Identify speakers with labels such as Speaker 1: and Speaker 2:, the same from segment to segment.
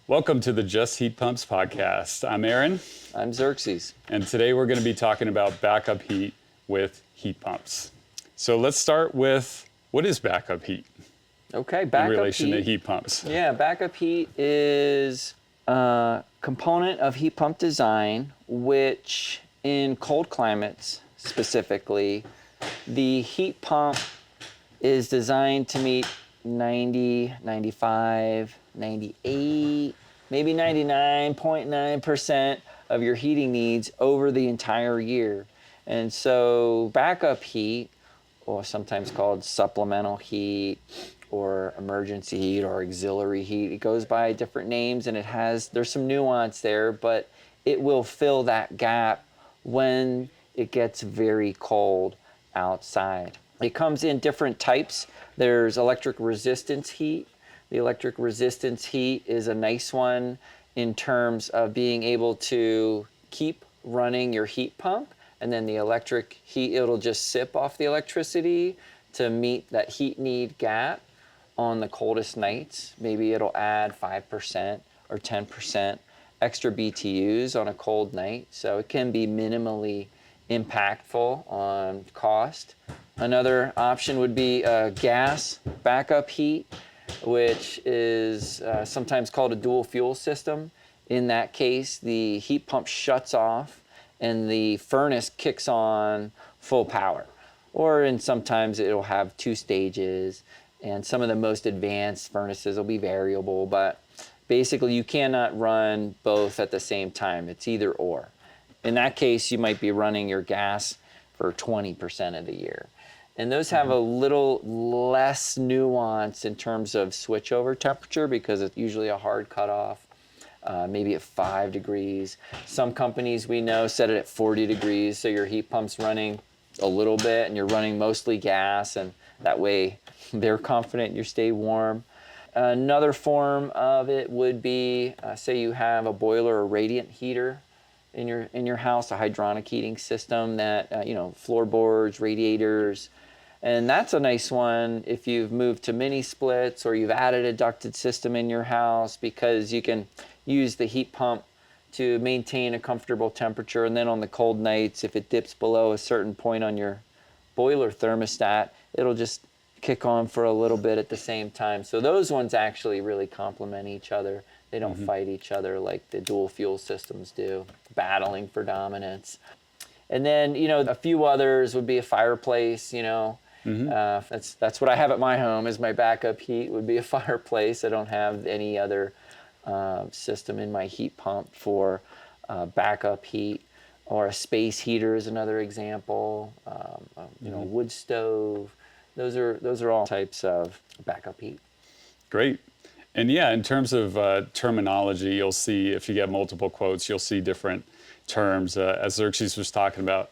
Speaker 1: Welcome to the Just Heat Pumps podcast. I'm Aaron.
Speaker 2: I'm Xerxes.
Speaker 1: And today we're going to be talking about backup heat with heat pumps. So let's start with, what is backup heat
Speaker 2: Okay,
Speaker 1: in relation to heat pumps?
Speaker 2: Yeah, backup heat is a component of heat pump design, which in cold climates specifically, the heat pump is designed to meet 90, 95, 98, maybe 99.9% of your heating needs over the entire year. And so backup heat, or sometimes called supplemental heat or emergency heat or auxiliary heat, it goes by different names, and there's some nuance there, but it will fill that gap when it gets very cold outside. It comes in different types. There's electric resistance heat. The electric resistance heat is a nice one in terms of being able to keep running your heat pump, and then the electric heat, it'll just sip off the electricity to meet that heat need gap on the coldest nights. Maybe it'll add 5% or 10% extra BTUs on a cold night, so it can be minimally impactful on cost. Another option would be gas backup heat, which is sometimes called a dual fuel system. In that case, the heat pump shuts off and the furnace kicks on full power. Or sometimes it'll have two stages, and some of the most advanced furnaces will be variable, but basically you cannot run both at the same time. It's either or. In that case, you might be running your gas for 20% of the year. And those have a little less nuance in terms of switchover temperature because it's usually a hard cutoff, maybe at 5 degrees. Some companies we know set it at 40 degrees, so your heat pump's running a little bit and you're running mostly gas, and that way they're confident you stay warm. Another form of it would be, say you have a boiler or radiant heater in your house, a hydronic heating system that, floorboards, radiators. And that's a nice one if you've moved to mini splits or you've added a ducted system in your house, because you can use the heat pump to maintain a comfortable temperature. And then on the cold nights, if it dips below a certain point on your boiler thermostat, it'll just kick on for a little bit at the same time. So those ones actually really complement each other. They don't fight each other like the dual fuel systems do, battling for dominance. And then, a few others would be a fireplace, That's what I have at my home, is my backup heat would be a fireplace. I don't have any other system in my heat pump for backup heat. Or a space heater is another example, wood stove. Those are all types of backup heat.
Speaker 1: Great. And yeah, in terms of terminology, you'll see, if you get multiple quotes, you'll see different terms. As Xerxes was talking about,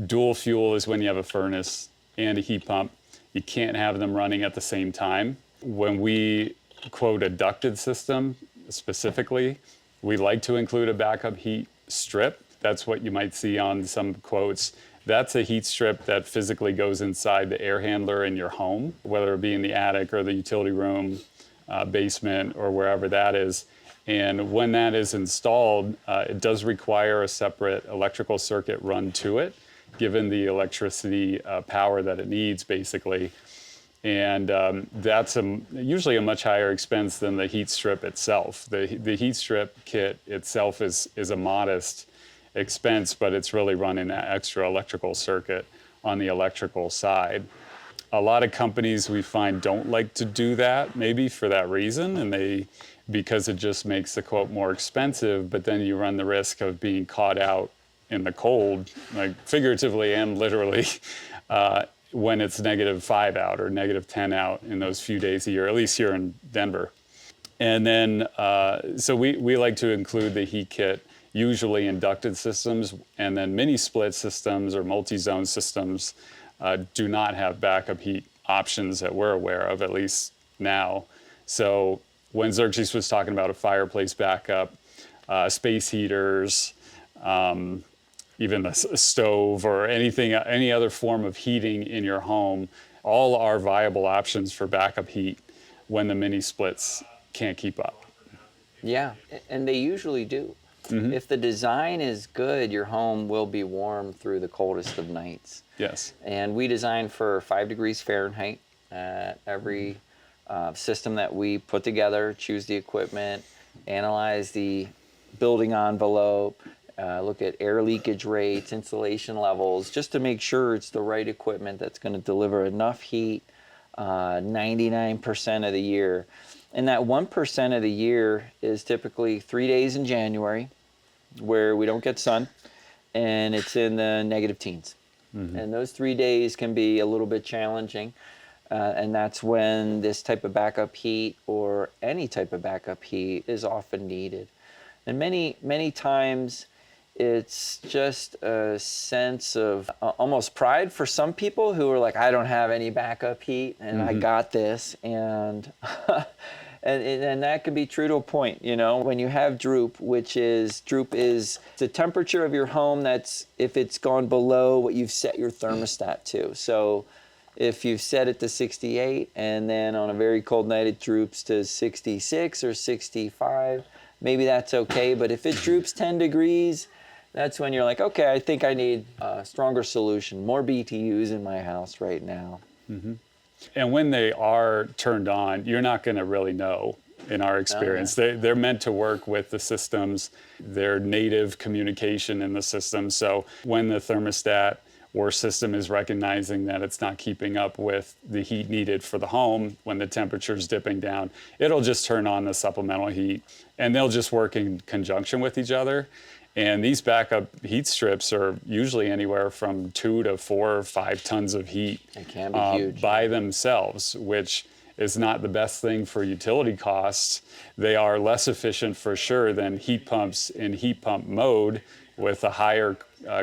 Speaker 1: dual fuel is when you have a furnace and a heat pump. You can't have them running at the same time. When we quote a ducted system specifically, we like to include a backup heat strip. That's what you might see on some quotes. That's a heat strip that physically goes inside the air handler in your home, whether it be in the attic or the utility room, basement, or wherever that is. And when that is installed, it does require a separate electrical circuit run to it, given the electricity power that it needs, basically. And that's usually a much higher expense than the heat strip itself. The heat strip kit itself is a modest expense, but it's really running that extra electrical circuit on the electrical side. A lot of companies we find don't like to do that, maybe for that reason, and because it just makes the quote more expensive, but then you run the risk of being caught out in the cold, like figuratively and literally, when it's -5 out or -10 out in those few days a year, at least here in Denver. And then, so we like to include the heat kit usually in ducted systems, and then mini split systems or multi-zone systems do not have backup heat options that we're aware of, at least now. So when Xerxes was talking about a fireplace backup, space heaters, even a stove or any other form of heating in your home, all are viable options for backup heat when the mini splits can't keep up.
Speaker 2: Yeah, and they usually do. If the design is good, your home will be warm through the coldest of nights.
Speaker 1: Yes.
Speaker 2: And we design for 5 degrees Fahrenheit at every system that we put together, choose the equipment, analyze the building envelope, look at air leakage rates, insulation levels, just to make sure it's the right equipment that's going to deliver enough heat 99% of the year. And that 1% of the year is typically 3 days in January where we don't get sun, and it's in the negative teens. And those 3 days can be a little bit challenging. And that's when this type of backup heat or any type of backup heat is often needed. And many times it's just a sense of almost pride for some people who are like, I don't have any backup heat and I got this. And and that can be true to a point, you know, when you have droop, droop is the temperature of your home that's if it's gone below what you've set your thermostat to. So if you've set it to 68 and then on a very cold night it droops to 66 or 65, maybe that's okay. But if it droops 10 degrees, that's when you're like, okay, I think I need a stronger solution, more BTUs in my house right now.
Speaker 1: And when they are turned on, you're not going to really know in our experience. They're meant to work with the systems, their native communication in the system. So when the thermostat or system is recognizing that it's not keeping up with the heat needed for the home, when the temperature's dipping down, it'll just turn on the supplemental heat and they'll just work in conjunction with each other. And these backup heat strips are usually anywhere from 2 to 4 or 5 tons of heat
Speaker 2: It can be huge.
Speaker 1: by themselves, which is not the best thing for utility costs. They are less efficient for sure than heat pumps in heat pump mode with a higher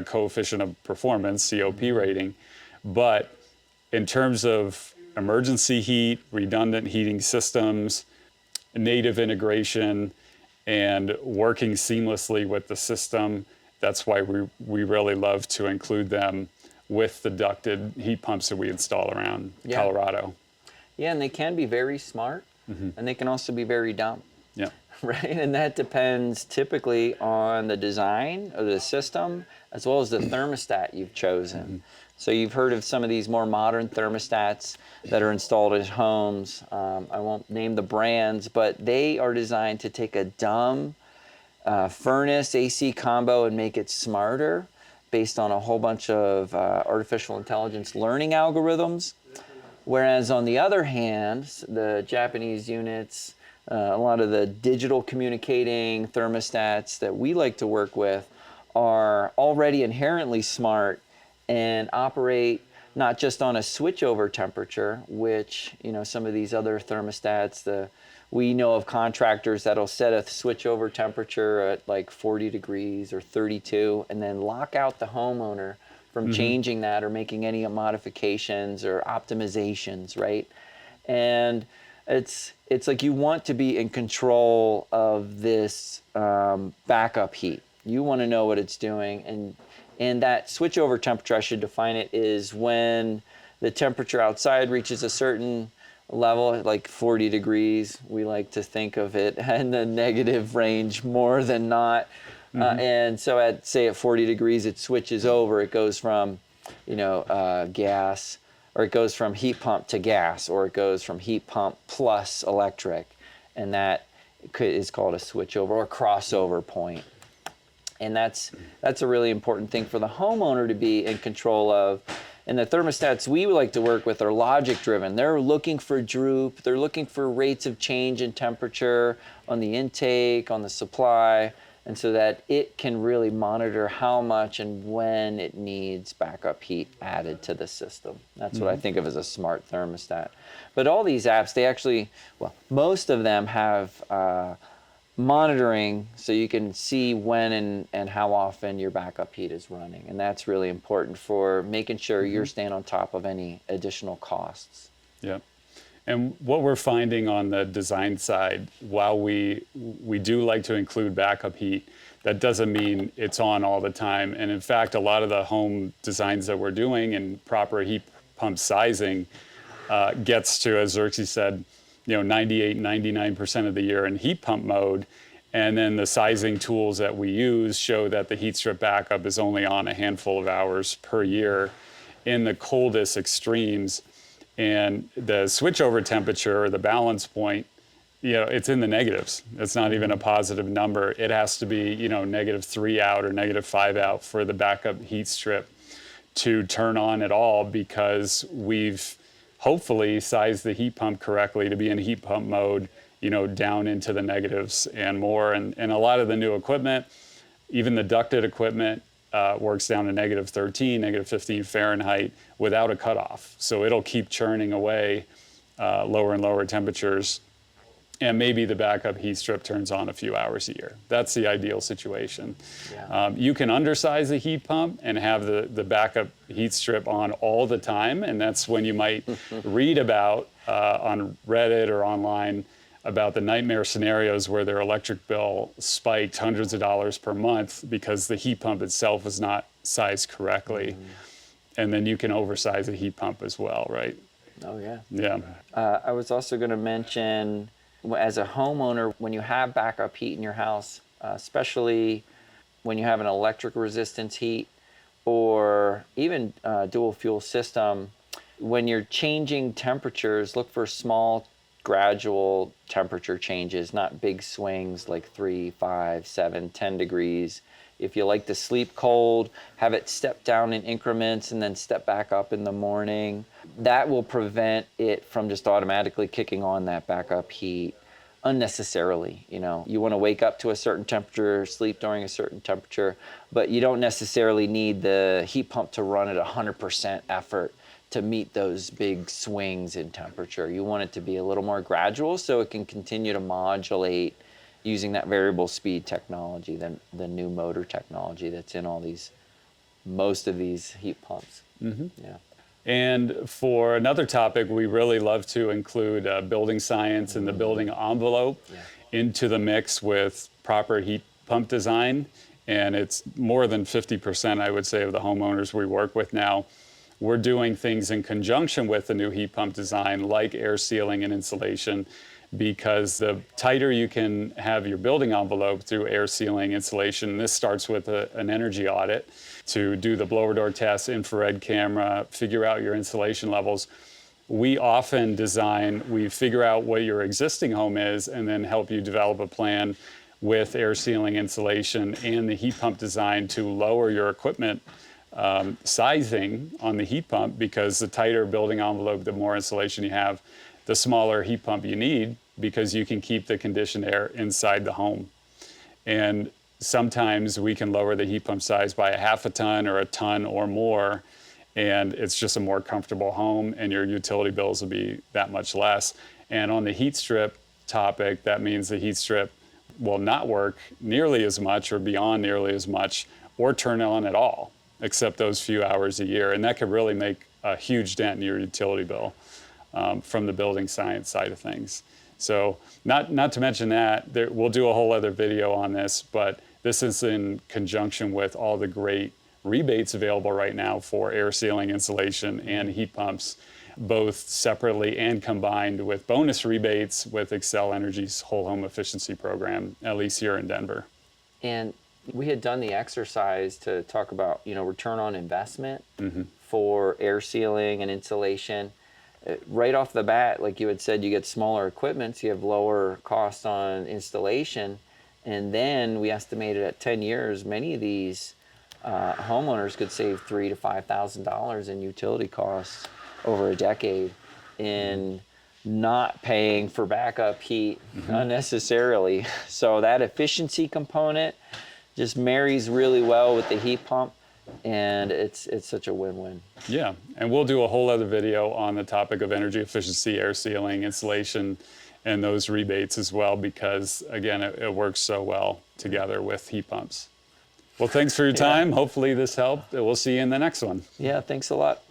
Speaker 1: coefficient of performance, COP rating. But in terms of emergency heat, redundant heating systems, native integration, and working seamlessly with the system, that's why we really love to include them with the ducted heat pumps that we install around Colorado.
Speaker 2: Yeah, and they can be very smart, and they can also be very dumb.
Speaker 1: Yeah.
Speaker 2: Right, and that depends typically on the design of the system as well as the thermostat you've chosen. So you've heard of some of these more modern thermostats that are installed at homes. I won't name the brands, but they are designed to take a dumb furnace AC combo and make it smarter based on a whole bunch of artificial intelligence learning algorithms. Whereas on the other hand, the Japanese units, a lot of the digital communicating thermostats that we like to work with are already inherently smart and operate not just on a switchover temperature, which, you know, some of these other thermostats, we know of contractors that'll set a switchover temperature at like 40 degrees or 32 and then lock out the homeowner from changing that or making any modifications or optimizations, right? And it's like you want to be in control of this backup heat. You want to know what it's doing, and that switchover temperature, I should define it, is when the temperature outside reaches a certain level, like 40 degrees. We like to think of it in the negative range more than not. And so at 40 degrees, it switches over. It goes from, gas, or it goes from heat pump to gas, or it goes from heat pump plus electric. And that is called a switchover or crossover point. And that's a really important thing for the homeowner to be in control of. And the thermostats we like to work with are logic driven. They're looking for droop. They're looking for rates of change in temperature on the intake, on the supply, and so that it can really monitor how much and when it needs backup heat added to the system. That's what I think of as a smart thermostat. But all these apps, most of them have monitoring, so you can see when and how often your backup heat is running. And that's really important for making sure you're staying on top of any additional costs.
Speaker 1: Yeah. And what we're finding on the design side, while we do like to include backup heat, that doesn't mean it's on all the time. And in fact, a lot of the home designs that we're doing and proper heat pump sizing gets to, as Xerxes said, 98, 99% of the year in heat pump mode. And then the sizing tools that we use show that the heat strip backup is only on a handful of hours per year in the coldest extremes. And the switchover temperature, or the balance point, it's in the negatives. It's not even a positive number. It has to be, -3 out or -5 out for the backup heat strip to turn on at all, because we've hopefully sized the heat pump correctly to be in heat pump mode, down into the negatives and more. And a lot of the new equipment, even the ducted equipment, works down to -13, -15 Fahrenheit without a cutoff. So it'll keep churning away lower and lower temperatures. And maybe the backup heat strip turns on a few hours a year. That's the ideal situation.
Speaker 2: Yeah.
Speaker 1: You can undersize the heat pump and have the backup heat strip on all the time. And that's when you might read about on Reddit or online about the nightmare scenarios where their electric bill spiked hundreds of dollars per month because the heat pump itself was not sized correctly. And then you can oversize a heat pump as well, right?
Speaker 2: Oh, yeah.
Speaker 1: Yeah.
Speaker 2: I was also going to mention, as a homeowner, when you have backup heat in your house, especially when you have an electric resistance heat or even dual fuel system, when you're changing temperatures, look for small gradual temperature changes, not big swings like 3, 5, 7, 10 degrees. If you like to sleep cold, have it step down in increments and then step back up in the morning. That will prevent it from just automatically kicking on that backup heat unnecessarily. You want to wake up to a certain temperature, sleep during a certain temperature, but you don't necessarily need the heat pump to run at 100% effort to meet those big swings in temperature. You want it to be a little more gradual so it can continue to modulate using that variable speed technology, the new motor technology that's in most of these heat pumps.
Speaker 1: Mm-hmm.
Speaker 2: Yeah.
Speaker 1: And for another topic, we really love to include building science and the building envelope into the mix with proper heat pump design. And it's more than 50%, I would say, of the homeowners we work with now. We're doing things in conjunction with the new heat pump design, like air sealing and insulation, because the tighter you can have your building envelope through air sealing, insulation, this starts with an energy audit to do the blower door test, infrared camera, figure out your insulation levels. We often we figure out what your existing home is and then help you develop a plan with air sealing, insulation, and the heat pump design to lower your equipment sizing on the heat pump, because the tighter building envelope, the more insulation you have, the smaller heat pump you need, because you can keep the conditioned air inside the home. And sometimes we can lower the heat pump size by a half a ton or a ton or more, and it's just a more comfortable home, and your utility bills will be that much less. And on the heat strip topic, that means the heat strip will not work nearly as much or beyond nearly as much or turn on at all, except those few hours a year. And that could really make a huge dent in your utility bill from the building science side of things. So not to mention that, we'll do a whole other video on this, but this is in conjunction with all the great rebates available right now for air sealing, insulation, and heat pumps, both separately and combined with bonus rebates with Xcel Energy's whole home efficiency program, at least here in Denver.
Speaker 2: And we had done the exercise to talk about, return on investment for air sealing and insulation. Right off the bat, like you had said, you get smaller equipment, so you have lower costs on installation. And then we estimated at 10 years, many of these homeowners could save $3,000 to $5,000 in utility costs over a decade in not paying for backup heat unnecessarily. So that efficiency component just marries really well with the heat pump, and it's such a win-win.
Speaker 1: Yeah, and we'll do a whole other video on the topic of energy efficiency, air sealing, insulation, and those rebates as well, because again, it works so well together with heat pumps. Well, thanks for your time. Hopefully this helped. We'll see you in the next one.
Speaker 2: Yeah, thanks a lot.